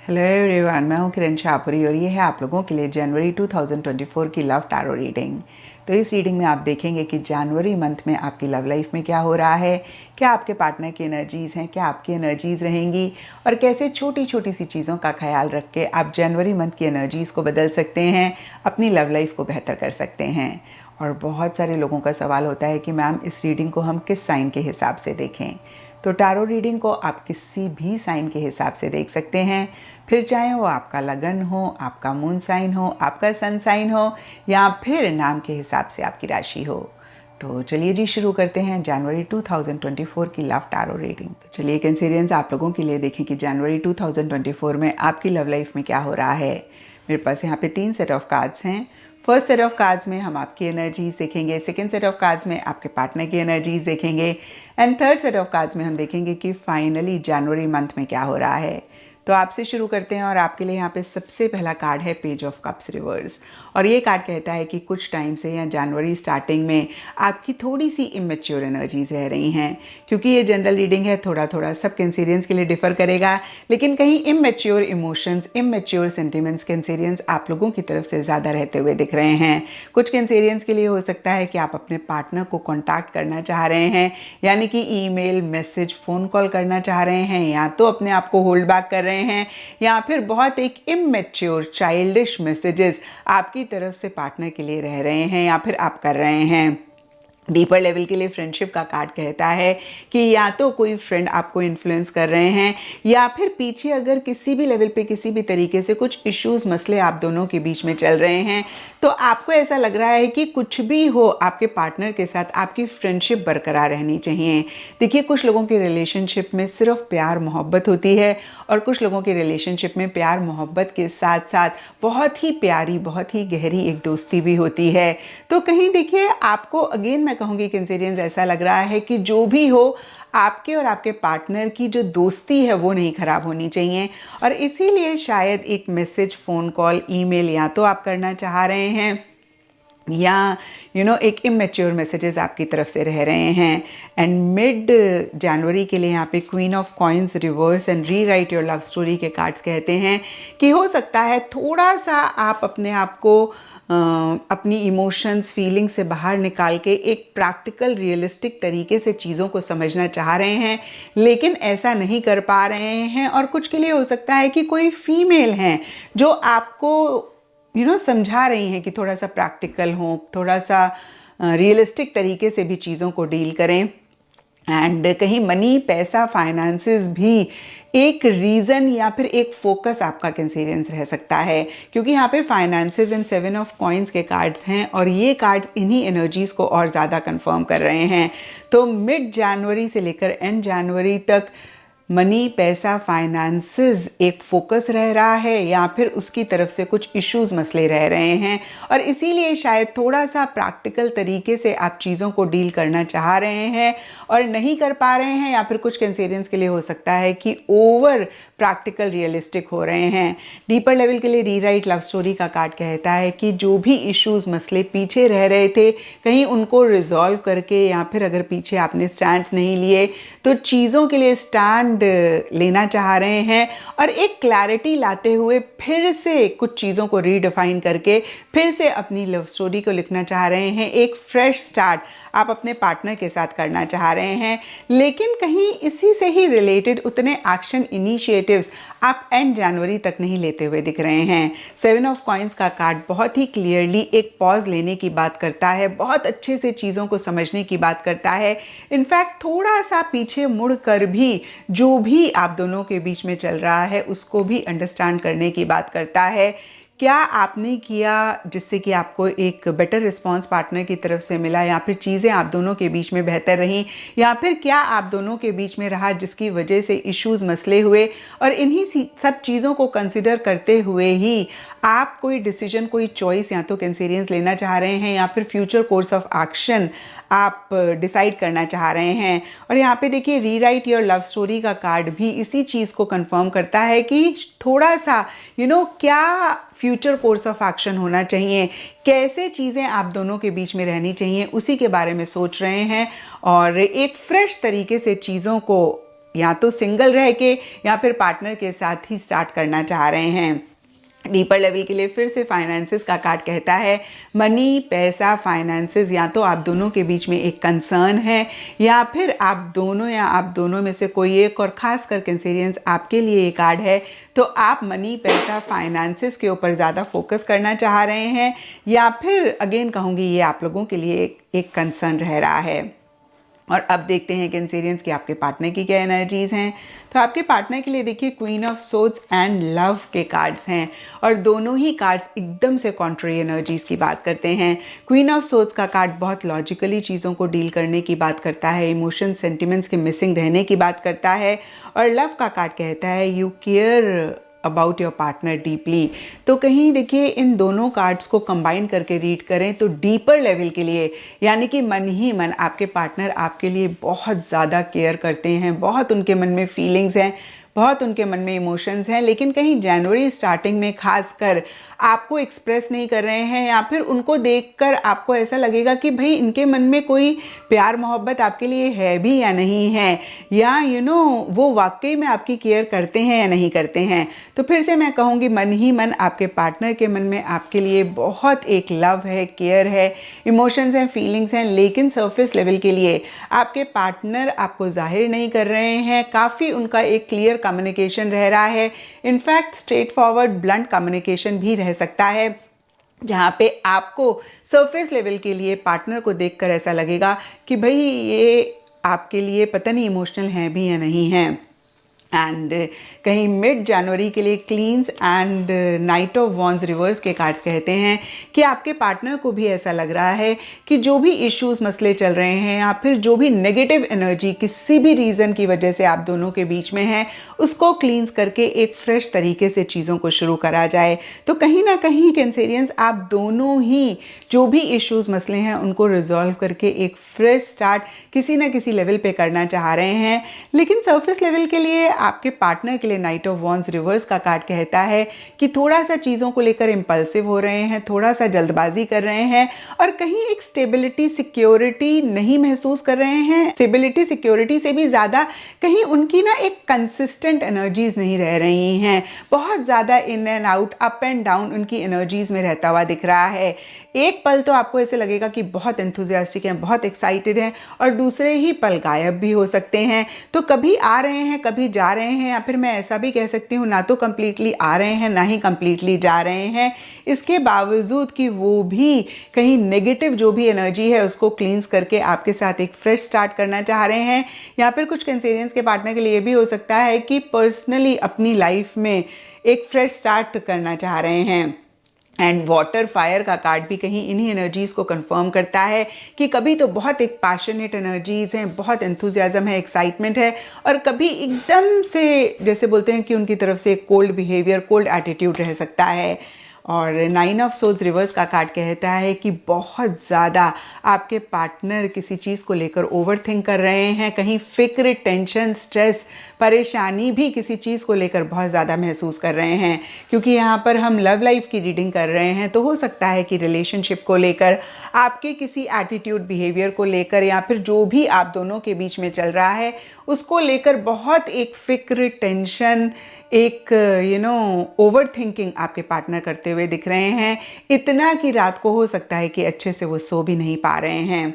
Hello everyone, मैं हूं किरण शाहपुरी और ये है आप लोगों के लिए जनवरी 2024 की लव टैरो रीडिंग। तो इस रीडिंग में आप देखेंगे कि जनवरी मंथ में आपकी लव लाइफ में क्या हो रहा है, क्या आपके पार्टनर की एनर्जीज़ हैं, क्या आपकी एनर्जीज़ रहेंगी और कैसे छोटी छोटी सी चीज़ों का ख्याल रख के आप जनवरी मंथ की एनर्जीज़ को बदल सकते हैं, अपनी लव लाइफ को बेहतर कर सकते हैं। और बहुत सारे लोगों का सवाल होता है कि मैम इस रीडिंग को हम किस साइन के हिसाब से देखें। तो टैरो रीडिंग को आप किसी भी साइन के हिसाब से देख सकते हैं, फिर चाहे वो आपका लगन हो, आपका मून साइन हो, आपका सन साइन हो या फिर नाम के हिसाब से आपकी राशि हो। तो चलिए जी शुरू करते हैं जनवरी 2024 की लव टैरो रीडिंग। तो चलिए कैंसेरियंस, आप लोगों के लिए देखें कि जनवरी 2024 में आपकी लव लाइफ में क्या हो रहा है। मेरे पास यहाँ पे 3 सेट ऑफ कार्ड्स हैं। फर्स्ट सेट ऑफ कार्ड्स में हम आपकी एनर्जीज देखेंगे, सेकंड सेट ऑफ कार्ड्स में आपके पार्टनर की एनर्जीज देखेंगे and third set of cards में हम देखेंगे कि फाइनली जनवरी मंथ में क्या हो रहा है। तो आपसे शुरू करते हैं और आपके लिए यहाँ पे सबसे पहला कार्ड है पेज ऑफ कप्स रिवर्स। और ये कार्ड कहता है कि कुछ टाइम से या जनवरी स्टार्टिंग में आपकी थोड़ी सी इमेच्योर एनर्जीज रह रही हैं। क्योंकि ये जनरल रीडिंग है, थोड़ा थोड़ा सब कैंसेरियंस के लिए डिफर करेगा, लेकिन कहीं immature emotions, immature sentiments Cancerians आप लोगों की तरफ से ज़्यादा रहते हुए दिख रहे हैं। कुछ कैंसेरियंस के लिए हो सकता है कि आप अपने पार्टनर को कॉन्टैक्ट करना चाह रहे हैं, यानी कि ईमेल, मैसेज, फ़ोन कॉल करना चाह रहे हैं, या तो अपने आप को होल्ड बैक कर रहे हैं या फिर बहुत एक इमेच्योर चाइल्डिश मैसेजेस आपकी तरफ से पार्टनर के लिए रह रहे हैं या फिर आप कर रहे हैं। डीपर लेवल के लिए फ्रेंडशिप का कार्ड कहता है कि या तो कोई फ्रेंड आपको इन्फ्लुएंस कर रहे हैं या फिर पीछे अगर किसी भी लेवल पे किसी भी तरीके से कुछ इश्यूज, मसले आप दोनों के बीच में चल रहे हैं, तो आपको ऐसा लग रहा है कि कुछ भी हो आपके पार्टनर के साथ आपकी फ्रेंडशिप बरकरार रहनी चाहिए। देखिए, कुछ लोगों के रिलेशनशिप में सिर्फ प्यार मोहब्बत होती है और कुछ लोगों के रिलेशनशिप में प्यार मोहब्बत के साथ साथ बहुत ही प्यारी, बहुत ही गहरी एक दोस्ती भी होती है। तो कहीं देखिए, आपको अगेन मैं कहूँगी कैंसेरियंस, ऐसा लग रहा है कि जो भी हो आपके और आपके पार्टनर की जो दोस्ती है वो नहीं खराब होनी चाहिए, और इसीलिए शायद एक मैसेज, फ़ोन कॉल, ईमेल या तो आप करना चाह रहे हैं या एक इमेच्योर मैसेजेस आपकी तरफ से रह रहे हैं। एंड मिड जनवरी के लिए यहाँ पे queen of coins reverse and re right your love story के कार्ड्स कहते हैं कि हो सकता है थोड़ा सा आप अपने आप को अपनी इमोशंस, फीलिंग से बाहर निकाल के एक प्रैक्टिकल, रियलिस्टिक तरीके से चीज़ों को समझना चाह रहे हैं, लेकिन ऐसा नहीं कर पा रहे हैं। और कुछ के लिए हो सकता है कि कोई फीमेल हैं जो आपको समझा रही हैं कि थोड़ा सा प्रैक्टिकल हो, थोड़ा सा रियलिस्टिक तरीके से भी चीज़ों को डील करें। एंड कहीं मनी, पैसा, फाइनेंसेस भी एक रीज़न या फिर एक फोकस आपका कैंसेरियंस रह सकता है, क्योंकि यहाँ पे फाइनेंसेस एंड 7 ऑफ कॉइन्स के कार्ड्स हैं और ये कार्ड्स इन्हीं एनर्जीज़ को और ज़्यादा कंफर्म कर रहे हैं। तो मिड जनवरी से लेकर एंड जनवरी तक मनी, पैसा, फाइनेंसेस एक फोकस रह रहा है या फिर उसकी तरफ से कुछ इश्यूज, मसले रह रहे हैं, और इसीलिए शायद थोड़ा सा प्रैक्टिकल तरीके से आप चीज़ों को डील करना चाह रहे हैं और नहीं कर पा रहे हैं, या फिर कुछ कैंसेरियंस के लिए हो सकता है कि ओवर प्रैक्टिकल, रियलिस्टिक हो रहे हैं। डीपर लेवल के लिए री राइट लव स्टोरी का कार्ड कहता है कि जो भी इश्यूज, मसले पीछे रह रहे थे, कहीं उनको रिजॉल्व करके या फिर अगर पीछे आपने स्टैंड नहीं लिए तो चीज़ों के लिए स्टैंड लेना चाह रहे हैं और एक क्लैरिटी लाते हुए फिर से कुछ चीज़ों को रीडिफाइन करके फिर से अपनी लव स्टोरी को लिखना चाह रहे हैं। एक फ्रेश स्टार्ट आप अपने पार्टनर के साथ करना चाह रहे हैं, लेकिन कहीं इसी से ही रिलेटेड उतने एक्शन इनिशिएटिव्स आप एंड जनवरी तक नहीं लेते हुए दिख रहे हैं। 7 ऑफ कॉइन्स का कार्ड बहुत ही क्लियरली एक पॉज लेने की बात करता है, बहुत अच्छे से चीज़ों को समझने की बात करता है। इनफैक्ट थोड़ा सा पीछे मुड़ कर भी जो भी आप दोनों के बीच में चल रहा है उसको भी अंडरस्टैंड करने की बात करता है। क्या आपने किया जिससे कि आपको एक बेटर रिस्पॉन्स पार्टनर की तरफ से मिला, या फिर चीज़ें आप दोनों के बीच में बेहतर रहीं, या फिर क्या आप दोनों के बीच में रहा जिसकी वजह से इश्यूज, मसले हुए, और इन्हीं सब चीज़ों को कंसिडर करते हुए ही आप कोई डिसीजन, कोई चॉइस या तो कैंसेरियंस लेना चाह रहे हैं या फिर फ्यूचर कोर्स ऑफ एक्शन आप डिसाइड करना चाह रहे हैं। और यहाँ पे देखिए, रीराइट योर लव स्टोरी का कार्ड भी इसी चीज़ को कंफर्म करता है कि थोड़ा सा क्या फ्यूचर कोर्स ऑफ एक्शन होना चाहिए, कैसे चीज़ें आप दोनों के बीच में रहनी चाहिए, उसी के बारे में सोच रहे हैं और एक फ्रेश तरीके से चीज़ों को या तो सिंगल रह के या फिर पार्टनर के साथ ही स्टार्ट करना चाह रहे हैं। डीपर लेवल के लिए फिर से फाइनेंसेस का कार्ड कहता है मनी, पैसा, फाइनेंसेस या तो आप दोनों के बीच में एक कंसर्न है या फिर आप दोनों में से कोई एक, और खास कर कैंसेरियंस आपके लिए ये कार्ड है तो आप मनी, पैसा, फाइनेंसेस के ऊपर ज़्यादा फोकस करना चाह रहे हैं या फिर अगेन कहूँगी ये आप लोगों के लिए एक कंसर्न रह रहा है। और अब देखते हैं कैंसेरियंस कि आपके पार्टनर की क्या एनर्जीज हैं। तो आपके पार्टनर के लिए देखिए queen of swords and love के कार्ड्स हैं और दोनों ही कार्ड्स एकदम से कॉन्ट्री एनर्जीज की बात करते हैं। क्वीन ऑफ सोर्ड्स का कार्ड बहुत लॉजिकली चीज़ों को डील करने की बात करता है, इमोशन सेंटिमेंट्स के मिसिंग रहने की बात करता है, और लव का कार्ड कहता है you care about your partner deeply. तो कहीं देखिए इन दोनों कार्ड्स को कंबाइन करके रीड करें तो डीपर लेवल के लिए यानी कि मन ही मन आपके पार्टनर आपके लिए बहुत ज़्यादा केयर करते हैं, बहुत उनके मन में फीलिंग्स हैं, बहुत उनके मन में इमोशंस हैं, लेकिन कहीं जनवरी स्टार्टिंग में खासकर आपको एक्सप्रेस नहीं कर रहे हैं या फिर उनको देखकर आपको ऐसा लगेगा कि भाई इनके मन में कोई प्यार मोहब्बत आपके लिए है भी या नहीं है, या वो वाकई में आपकी केयर करते हैं या नहीं करते हैं। तो फिर से मैं कहूँगी मन ही मन आपके पार्टनर के मन में आपके लिए बहुत एक लव है, केयर है, इमोशंस हैं, फीलिंग्स हैं, लेकिन सरफेस लेवल के लिए आपके पार्टनर आपको जाहिर नहीं कर रहे हैं। काफ़ी उनका एक क्लियर कम्युनिकेशन रह रहा है, in fact straight forward blunt communication भी रह सकता है, जहाँ पे आपको सरफेस लेवल के लिए पार्टनर को देखकर ऐसा लगेगा कि भाई ये आपके लिए पता नहीं इमोशनल हैं भी या नहीं हैं। एंड कहीं मिड जनवरी के लिए cleans and night of wands reverse के कार्ड्स कहते हैं कि आपके पार्टनर को भी ऐसा लग रहा है कि जो भी इश्यूज मसले चल रहे हैं या फिर जो भी नेगेटिव एनर्जी किसी भी रीज़न की वजह से आप दोनों के बीच में है उसको क्लींस करके एक फ्रेश तरीके से चीज़ों को शुरू करा जाए। तो कहीं ना कहीं कैंसेरियंस आप दोनों ही जो भी इश्यूज मसले हैं उनको रिजॉल्व करके एक फ्रेश स्टार्ट किसी ना किसी लेवल पे करना चाह रहे हैं। लेकिन सरफेस लेवल के लिए आपके पार्टनर के लिए नाइट ऑफ वॉन्स रिवर्स का कार्ड कहता है कि थोड़ा सा चीज़ों को लेकर इम्पल्सिव हो रहे हैं, थोड़ा सा जल्दबाजी कर रहे हैं और कहीं एक स्टेबिलिटी सिक्योरिटी नहीं महसूस कर रहे हैं। स्टेबिलिटी सिक्योरिटी से भी ज़्यादा कहीं उनकी ना एक कंसिस्टेंट एनर्जीज नहीं रह रही हैं, बहुत ज़्यादा in and out, up and down उनकी एनर्जीज में रहता हुआ दिख रहा है। एक पल तो आपको ऐसे लगेगा कि बहुत एंथुजियास्टिक हैं, बहुत एक्साइटेड हैं और दूसरे ही पल गायब भी हो सकते हैं। तो कभी आ रहे हैं, कभी जा रहे हैं, या फिर मैं ऐसा भी कह सकती हूँ ना तो कंप्लीटली आ रहे हैं ना ही कंप्लीटली जा रहे हैं। इसके बावजूद कि वो भी कहीं नेगेटिव जो भी एनर्जी है उसको क्लींस करके आपके साथ एक फ्रेश स्टार्ट करना चाह रहे हैं। या फिर कुछ कैंसेरियंस के पार्टनर के लिए भी हो सकता है कि पर्सनली अपनी लाइफ में एक फ्रेश स्टार्ट करना चाह रहे हैं। एंड वाटर फायर का कार्ड भी कहीं इन्हीं एनर्जीज को कंफर्म करता है कि कभी तो बहुत एक पैशनेट एनर्जीज हैं, बहुत एंथुजियाज्म है, एक्साइटमेंट है, और कभी एकदम से जैसे बोलते हैं कि उनकी तरफ से एक कोल्ड बिहेवियर, कोल्ड एटीट्यूड रह सकता है। और नाइन ऑफ सोर्ड्स रिवर्स का कार्ड कहता है कि बहुत ज़्यादा आपके पार्टनर किसी चीज़ को लेकर ओवर थिंक कर रहे हैं, कहीं फिक्र, टेंशन, स्ट्रेस, परेशानी भी किसी चीज़ को लेकर बहुत ज़्यादा महसूस कर रहे हैं। क्योंकि यहाँ पर हम लव लाइफ की रीडिंग कर रहे हैं तो हो सकता है कि रिलेशनशिप को लेकर, आपके किसी एटीट्यूड, बिहेवियर को लेकर, या फिर जो भी आप दोनों के बीच में चल रहा है उसको लेकर बहुत एक फिक्र, टेंशन, एक ओवर थिंकिंग आपके पार्टनर करते हुए दिख रहे हैं। इतना कि रात को हो सकता है कि अच्छे से वो सो भी नहीं पा रहे हैं।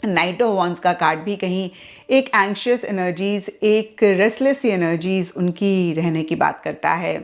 नाइट ऑफ वॉन्स का कार्ड भी कहीं एक एंग्शियस एनर्जीज, एक रेस्टलेस एनर्जीज उनकी रहने की बात करता है।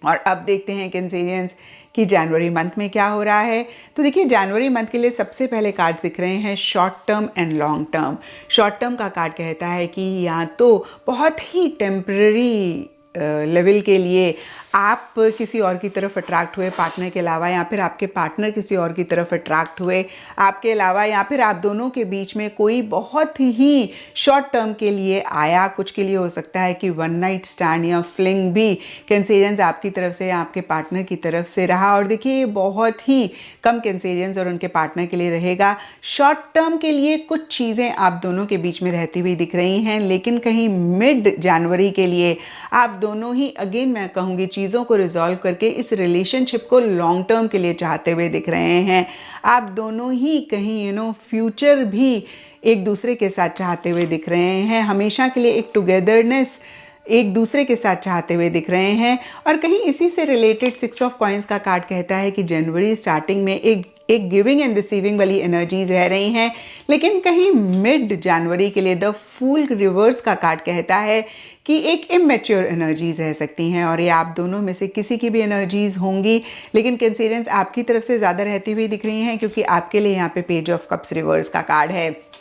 और अब देखते हैं कैंसेरियंस कि जनवरी मंथ में क्या हो रहा है। तो देखिए जनवरी मंथ के लिए सबसे पहले कार्ड दिख रहे हैं short term and long term. Short term का कार्ड कहता है कि या तो बहुत ही टेम्पररी लेवल के लिए आप किसी और की तरफ अट्रैक्ट हुए पार्टनर के अलावा, या फिर आपके पार्टनर किसी और की तरफ अट्रैक्ट हुए आपके अलावा, या फिर आप दोनों के बीच में कोई बहुत ही शॉर्ट टर्म के लिए आया। कुछ के लिए हो सकता है कि वन नाइट स्टैंड या फ्लिंग भी कैंसेरियंस आपकी तरफ से या आपके पार्टनर की तरफ से रहा। और देखिए ये बहुत ही कम कैंसेरियंस और उनके पार्टनर के लिए रहेगा। शॉर्ट टर्म के लिए कुछ चीज़ें आप दोनों के बीच में रहती हुई दिख रही हैं, लेकिन कहीं मिड जनवरी के लिए आप दोनों ही, अगेन मैं कहूँगी, चीज़ों को रिजॉल्व करके इस रिलेशनशिप को लॉन्ग टर्म के लिए चाहते हुए दिख रहे हैं। आप दोनों ही कहीं फ्यूचर भी एक दूसरे के साथ चाहते हुए दिख रहे हैं, हमेशा के लिए एक टुगेदरनेस एक दूसरे के साथ चाहते हुए दिख रहे हैं। और कहीं इसी से रिलेटेड 6 ऑफ कॉइंस का कार्ड कहता है कि जनवरी स्टार्टिंग में एक गिविंग एंड रिसीविंग वाली एनर्जीज रह रही हैं, लेकिन कहीं मिड जनवरी के लिए द फूल रिवर्स का कार्ड कहता है कि एक इमेच्योर एनर्जीज रह सकती हैं और ये आप दोनों में से किसी की भी एनर्जीज होंगी, लेकिन कैंसेरियंस आपकी तरफ से ज़्यादा रहती हुई दिख रही हैं क्योंकि आपके लिए यहाँ पे पेज ऑफ कप्स रिवर्स का कार्ड है।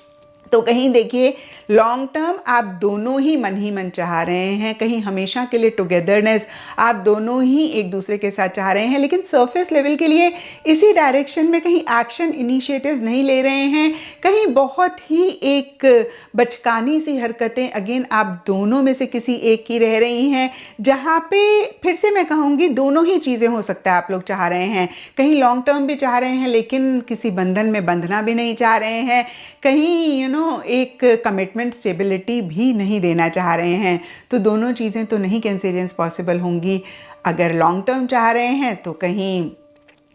तो कहीं देखिए लॉन्ग टर्म आप दोनों ही मन चाह रहे हैं, कहीं हमेशा के लिए टुगेदरनेस आप दोनों ही एक दूसरे के साथ चाह रहे हैं, लेकिन सरफेस लेवल के लिए इसी डायरेक्शन में कहीं एक्शन इनिशिएटिव्स नहीं ले रहे हैं, कहीं बहुत ही एक बचकानी सी हरकतें अगेन आप दोनों में से किसी एक की रह रही हैं, जहाँ पे फिर से मैं कहूँगी दोनों ही चीज़ें हो सकता है आप लोग चाह रहे हैं, कहीं लॉन्ग टर्म भी चाह रहे हैं लेकिन किसी बंधन में बंधना भी नहीं चाह रहे हैं, कहीं एक कमिटमेंट स्टेबिलिटी भी नहीं देना चाह रहे हैं। तो दोनों चीज़ें तो नहीं कैंसेरियंस पॉसिबल होंगी। अगर लॉन्ग टर्म चाह रहे हैं तो कहीं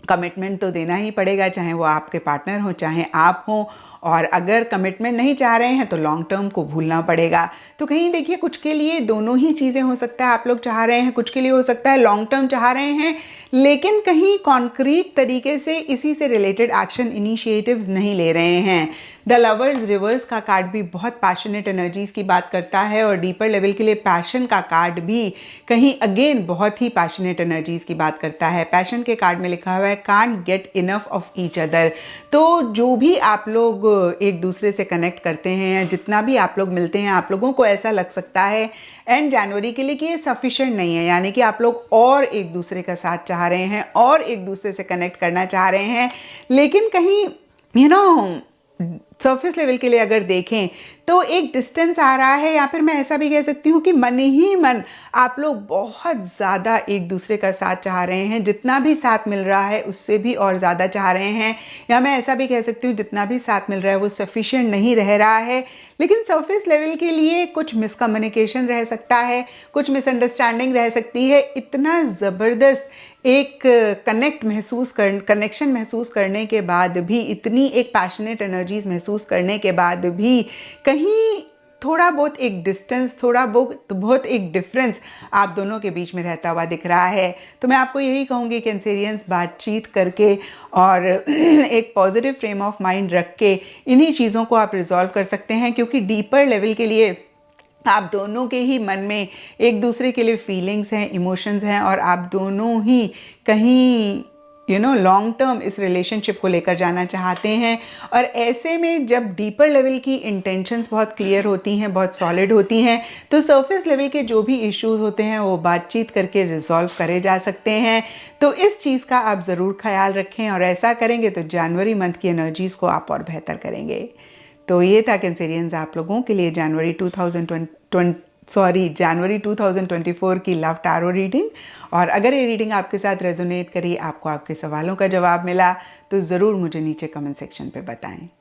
कमिटमेंट तो देना ही पड़ेगा, चाहे वो आपके पार्टनर हो चाहे आप हो, और अगर कमिटमेंट नहीं चाह रहे हैं तो लॉन्ग टर्म को भूलना पड़ेगा। तो कहीं देखिए कुछ के लिए दोनों ही चीज़ें हो सकता है आप लोग चाह रहे हैं, कुछ के लिए हो सकता है लॉन्ग टर्म चाह रहे हैं लेकिन कहीं कॉन्क्रीट तरीके से इसी से रिलेटेड एक्शन इनिशिएटिव्स नहीं ले रहे हैं। द लवर्स रिवर्स का कार्ड भी बहुत पैशनेट एनर्जीज की बात करता है और डीपर लेवल के लिए पैशन का कार्ड भी कहीं अगेन बहुत ही पैशनेट एनर्जीज की बात करता है। पैशन के कार्ड में लिखा हुआ है can't get enough of each other. तो जो भी आप लोग एक दूसरे से कनेक्ट करते हैं, जितना भी आप लोग मिलते हैं, आप लोगों को ऐसा लग सकता है एंड जनवरी के लिए कि ये सफिशिएंट नहीं है, यानी कि आप लोग और एक दूसरे का साथ चाह रहे हैं और एक दूसरे से कनेक्ट करना चाह रहे हैं, लेकिन कहीं सरफेस लेवल के लिए अगर देखें तो एक डिस्टेंस आ रहा है, या फिर मैं ऐसा भी कह सकती हूँ कि मन ही मन आप लोग बहुत ज़्यादा एक दूसरे का साथ चाह रहे हैं, जितना भी साथ मिल रहा है उससे भी और ज़्यादा चाह रहे हैं, या मैं ऐसा भी कह सकती हूँ जितना भी साथ मिल रहा है वो सफिशिएंट नहीं रह रहा है। लेकिन सरफेस लेवल के लिए कुछ मिसकम्युनिकेशन रह सकता है, कुछ मिसअंडरस्टैंडिंग रह सकती है। इतना ज़बरदस्त एक कनेक्शन महसूस करने के बाद भी, इतनी एक पैशनेट एनर्जीज महसूस करने के बाद भी कहीं थोड़ा बहुत एक डिस्टेंस, थोड़ा बहुत एक डिफरेंस आप दोनों के बीच में रहता हुआ दिख रहा है। तो मैं आपको यही कहूँगी कैंसेरियंस, बातचीत करके और एक पॉजिटिव फ्रेम ऑफ माइंड रख के इन्हीं चीज़ों को आप रिजॉल्व कर सकते हैं, क्योंकि डीपर लेवल के लिए आप दोनों के ही मन में एक दूसरे के लिए फीलिंग्स हैं, इमोशंस हैं, और आप दोनों ही कहीं लॉन्ग टर्म इस रिलेशनशिप को लेकर जाना चाहते हैं। और ऐसे में जब डीपर लेवल की इंटेंशंस बहुत क्लियर होती हैं, बहुत सॉलिड होती हैं, तो सरफेस लेवल के जो भी इश्यूज होते हैं वो बातचीत करके रिजॉल्व करे जा सकते हैं। तो इस चीज़ का आप ज़रूर ख्याल रखें, और ऐसा करेंगे तो जनवरी मंथ की एनर्जीज़ को आप और बेहतर करेंगे। तो ये था कैंसेरियंस आप लोगों के लिए जनवरी 2024 की लव टैरो रीडिंग। और अगर ये रीडिंग आपके साथ रेजोनेट करी, आपको आपके सवालों का जवाब मिला, तो ज़रूर मुझे नीचे कमेंट सेक्शन पे बताएं।